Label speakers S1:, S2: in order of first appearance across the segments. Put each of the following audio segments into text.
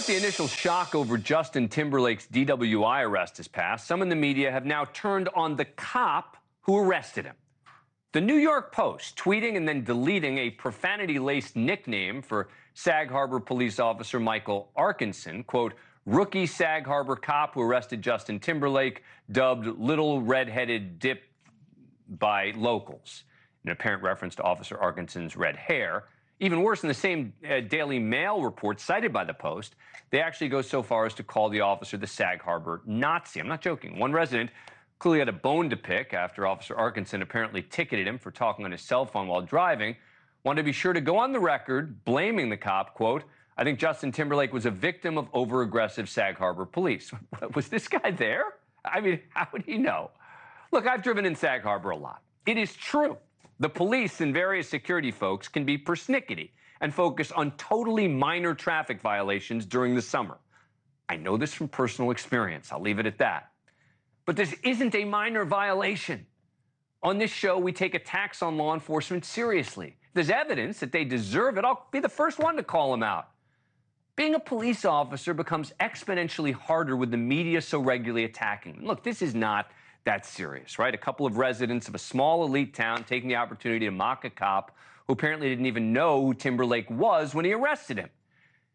S1: that the initial shock over Justin Timberlake's DWI arrest has passed, some in the media have now turned on the cop who arrested him. The New York Post tweeting and then deleting a profanity-laced nickname for Sag Harbor police officer Michael Arkinson, quote, rookie Sag Harbor cop who arrested Justin Timberlake, dubbed Little Red-Headed Dip by locals, an apparent reference to Officer Arkinson's red hair. Even worse, in the same Daily Mail report cited by the Post, they actually go so far as to call the officer the Sag Harbor Nazi. I'm not joking. One resident clearly had a bone to pick after Officer Arkinson apparently ticketed him for talking on his cell phone while driving. Wanted to be sure to go on the record blaming the cop, quote, I think Justin Timberlake was a victim of over-aggressive Sag Harbor police. Was this guy there? I mean, how would he know? Look, I've driven in Sag Harbor a lot. It is true. The police and various security folks can be persnickety and focus on totally minor traffic violations during the summer. I know this from personal experience. I'll leave it at that. But this isn't a minor violation. On this show, we take attacks on law enforcement seriously. If there's evidence that they deserve it, I'll be the first one to call them out. Being a police officer becomes exponentially harder with the media so regularly attacking them. Look, this is not that serious, right? A couple of residents of a small elite town taking the opportunity to mock a cop who apparently didn't even know who Timberlake was when he arrested him.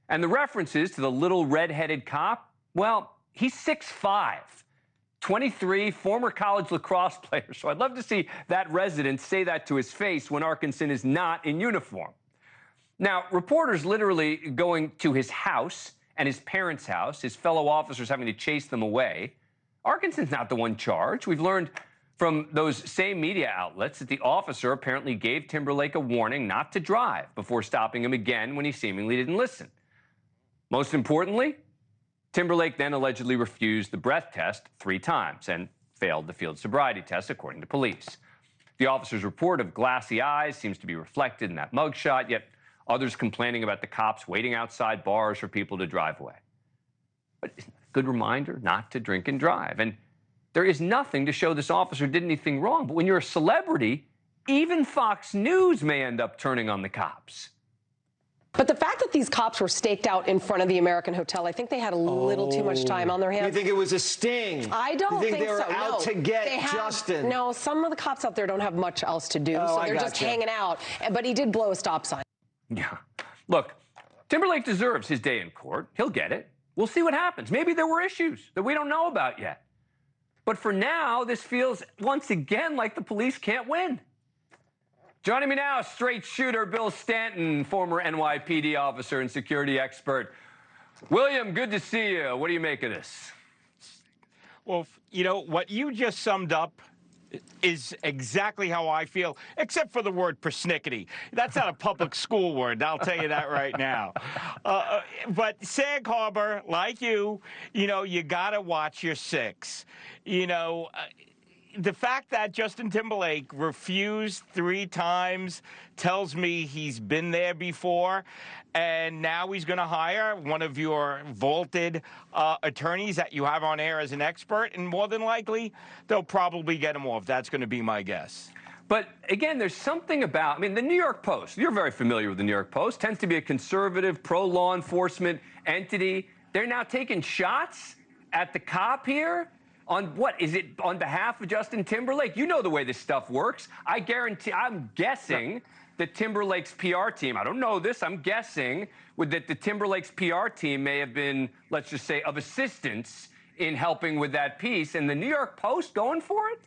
S1: And the references to the little red-headed cop, well, he's 6'5", 23, former college lacrosse player. So I'd love to see that resident say that to his face when Arkinson is not in uniform. Now, reporters literally going to his house and his parents' house, his fellow officers having to chase them away. Arkinson's not the one charged. We've learned from those same media outlets that the officer apparently gave Timberlake a warning not to drive before stopping him again when he seemingly didn't listen. Most importantly, Timberlake then allegedly refused the breath test 3 times and failed the field sobriety test, according to police. The officer's report of glassy eyes seems to be reflected in that mugshot, yet others complaining about the cops waiting outside bars for people to drive away. But isn't that a good reminder not to drink and drive? And there is nothing to show this officer did anything wrong. But when you're a celebrity, even Fox News may end up turning on the cops.
S2: But the fact that these cops were staked out in front of the American Hotel, I think they had a little too much time on their hands.
S3: You think it was a sting?
S2: I don't think
S3: they were
S2: so.
S3: out to get Justin?
S2: No, some of the cops out there don't have much else to do, so they're just hanging out. But he did blow a stop sign.
S1: Yeah. Look, Timberlake deserves his day in court. He'll get it. We'll see what happens. Maybe there were issues that we don't know about yet. But for now, this feels once again like the police can't win. Joining me now, straight shooter Bill Stanton, former NYPD officer and security expert. William, good to see you. What do you make of this?
S4: Well, you know, what you just summed up is exactly how I feel, except for the word persnickety. That's not a public school word, I'll tell you that right now. But Sag Harbor, like you know, you got to watch your 6. You know, the fact that Justin Timberlake refused 3 times tells me he's been there before, and now he's going to hire one of your vaulted attorneys that you have on air as an expert, and more than likely, they'll probably get him off. That's going to be my guess.
S1: But again, there's something about, I mean, the New York Post, you're very familiar with the New York Post, tends to be a conservative, pro-law enforcement entity. They're now taking shots at the cop here. On what? Is it on behalf of Justin Timberlake? You know the way this stuff works. I guarantee, I'm guessing that Timberlake's PR team, I don't know this, I'm guessing that the Timberlake's PR team may have been, let's just say, of assistance in helping with that piece. And the New York Post going for it?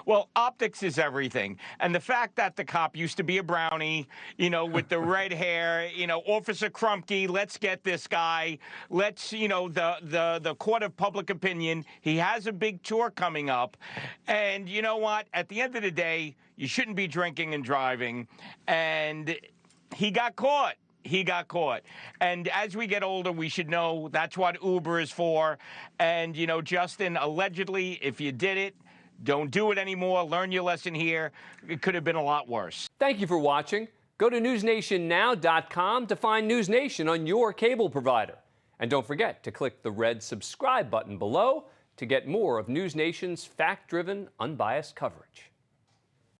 S4: Well, optics is everything. And the fact that the cop used to be a brownie, you know, with the red hair, you know, Officer Krumke, let's get this guy. Let's, you know, the court of public opinion. He has a big tour coming up. And you know what? At the end of the day, you shouldn't be drinking and driving. And he got caught. He got caught. And as we get older, we should know that's what Uber is for. And, you know, Justin, allegedly, if you did it, don't do it anymore. Learn your lesson here. It could have been a lot worse.
S1: Thank you for watching. Go to newsnationnow.com to find NewsNation on your cable provider. And don't forget to click the red subscribe button below to get more of NewsNation's fact-driven, unbiased coverage.